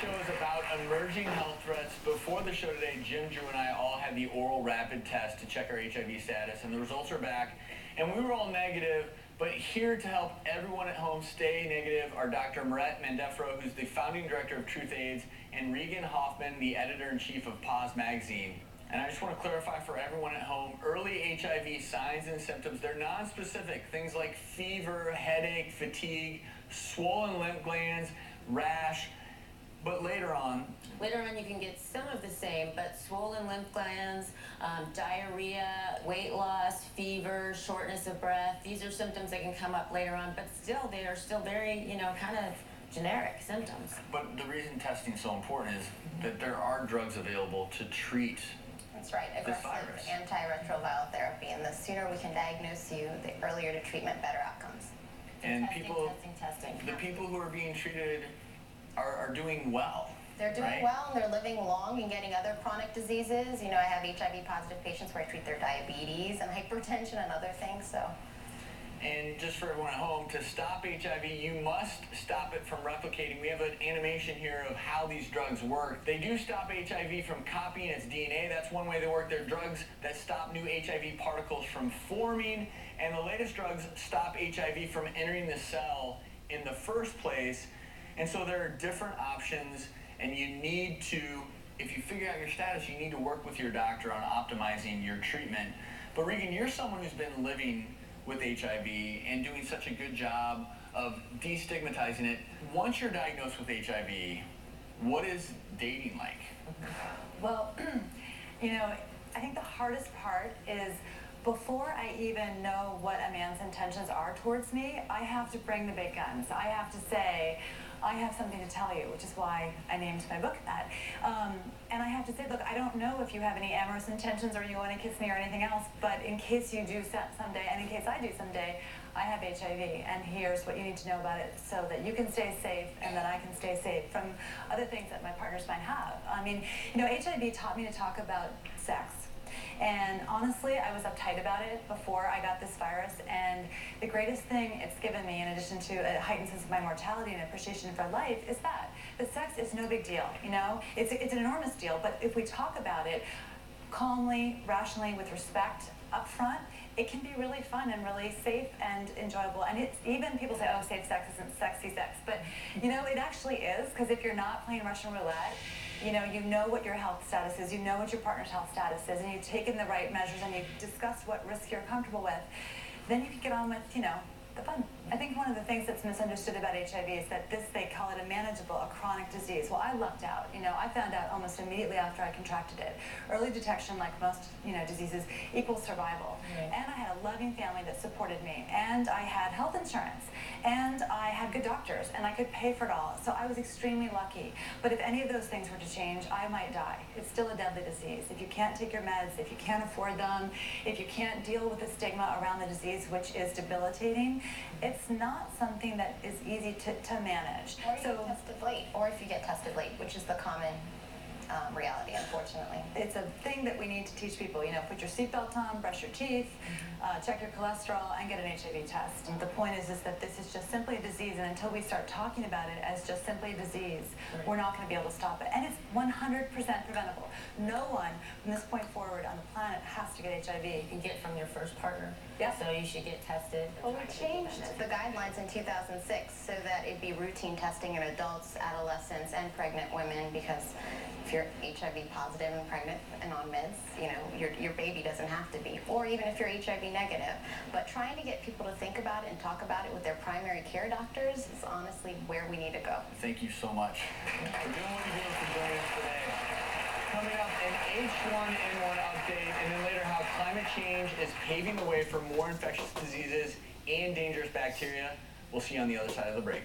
show is about emerging health threats. Before the show today, Jim, Drew, and I all had the oral rapid test to check our HIV status, and the results are back. And we were all negative, but here to help everyone at home stay negative are Dr. Meret Mandefro, who's the founding director of Truth AIDS, and Regan Hofmann, the editor-in-chief of POZ magazine. And I just want to clarify for everyone at home, early HIV signs and symptoms, they're non-specific. Things like fever, headache, fatigue, swollen lymph glands, rash. But later on you can get some of the same, but swollen lymph glands, diarrhea, weight loss, fever, shortness of breath. These are symptoms that can come up later on, but still, they are still very, kind of generic symptoms. But the reason testing is so important is that there are drugs available to treat. That's right, aggressive antiretroviral therapy, and the sooner we can diagnose you, the earlier to treatment, better outcomes. And testing. The people who are being treated are doing well. They're doing right? well, and they're living long and getting other chronic diseases. I have HIV positive patients where I treat their diabetes and hypertension and other things, so. And just for everyone at home, to stop HIV, you must stop it from replicating. We have an animation here of how these drugs work. They do stop HIV from copying its DNA. That's one way they work. They're drugs that stop new HIV particles from forming. And the latest drugs stop HIV from entering the cell in the first place. And so there are different options, and you need to, if you figure out your status, you need to work with your doctor on optimizing your treatment. But Regan, you're someone who's been living with HIV and doing such a good job of destigmatizing it. Once you're diagnosed with HIV, what is dating like? Well, I think the hardest part is before I even know what a man's intentions are towards me, I have to bring the big guns. I have to say, I have something to tell you, which is why I named my book that. And I have to say, look, I don't know if you have any amorous intentions or you want to kiss me or anything else, but in case you do someday, and in case I do someday, I have HIV, and here's what you need to know about it so that you can stay safe and that I can stay safe from other things that my partners might have. I mean, HIV taught me to talk about sex. And honestly, I was uptight about it before I got this virus, and the greatest thing it's given me, in addition to a heightened sense of my mortality and appreciation for life, is that sex is no big deal, It's an enormous deal, but if we talk about it calmly, rationally, with respect, up front, it can be really fun and really safe and enjoyable. And it's even people say, oh, safe sex isn't sexy sex, but it actually is, because if you're not playing Russian roulette, you know what your health status is, you know what your partner's health status is, and you've taken the right measures and you've discussed what risk you're comfortable with, then you can get on with, the fun. I think one of the things that's misunderstood about HIV is that they call it a manageable, a chronic disease. Well, I lucked out. I found out almost immediately after I contracted it. Early detection, like most, diseases, equals survival. Right. And I had a loving family that supported me, and I had health insurance, and I had good doctors, and I could pay for it all. So I was extremely lucky. But if any of those things were to change, I might die. It's still a deadly disease. If you can't take your meds, if you can't afford them, if you can't deal with the stigma around the disease, which is debilitating, it's not something that is easy to manage. Or you get tested late, or if you get tested late, which is the common reality, unfortunately. It's a thing that we need to teach people. Put your seatbelt on, brush your teeth, check your cholesterol, and get an HIV test. And the point is that this is just simply a disease, and until we start talking about it as just simply a disease, we're not going to be able to stop it. And it's 100% preventable. No one from this point forward on the planet has to get HIV. You can get it from your first partner. Yeah. So you should get tested. Well, we changed the guidelines in 2006 so that it'd be routine testing in adults, adolescents, and pregnant women, because if you're HIV positive and pregnant and on meds, your baby doesn't have to be, or even if you're HIV negative. But trying to get people to think about it and talk about it with their primary care doctors is honestly where we need to go. Thank you so much for doing what you're doing, for joining us today. Coming up, an H1N1 update, and then later how climate change is paving the way for more infectious diseases and dangerous bacteria. We'll see you on the other side of the break.